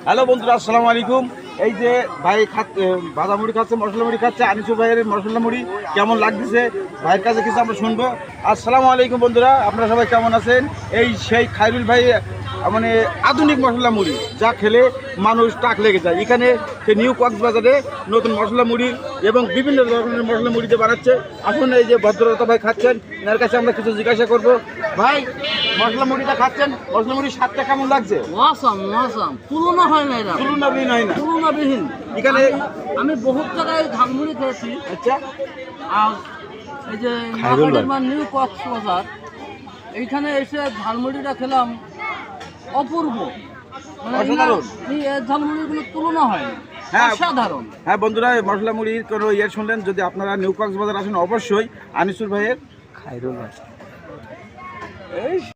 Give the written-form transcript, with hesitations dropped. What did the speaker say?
Hello বন্ধুরা, আসসালামু আলাইকুম। এই যে ভাই ভাজা মুড়ি খাচ্ছে, মশলা মুড়ি খাচ্ছে, আনিসুর ভাইয়ের মশলা মুড়ি কেমন লাগতেছে ভাইয়ের কাছে কিছু আমরা শুনবো। আসসালামু আলাইকুম বন্ধুরা, আপনারা সবাই কেমন আছেন? এই সেই খায়রুল ভাই মানে আধুনিক মশলা মুড়ি, যা খেলে মানুষ টাক লেগে যায়। এখানে সে নিউ কক্সবাজারে নতুন মশলা মুড়ি এবং বিভিন্ন ধরনের মশলা মুড়িতে বানাচ্ছে। আসুন এই যে ভদ্রতা ভাই খাচ্ছেন, এর কাছে আমরা কিছু জিজ্ঞাসা করবো। ভাই, মশলা মুড়িটা খাচ্ছেন, মশলা মুড়ির স্বাদটা কেমন লাগছে? তুলনা হয় না, তুলনাবিহীন হয় না তুলনাবিহীন। এখানে আমি বহুত জায়গায় ঝালমুড়ি খেয়েছি। আচ্ছা, আর এই যে নিউ কক্সবাজার, এইখানে এসে ঝালমুড়িটা খেলাম, অপূর্ব। অসাধারণ। এই ঝালমুড়িগুলো তুলনা হয় না, অসাধারণ। হ্যাঁ বন্ধুরা, মশলা মুড়ির কোনো শুনলেন, যদি আপনারা নিউ কক্সবাজার আসেন অবশ্যই আনিসুর ভাইয়ের খায়রুল ভাই।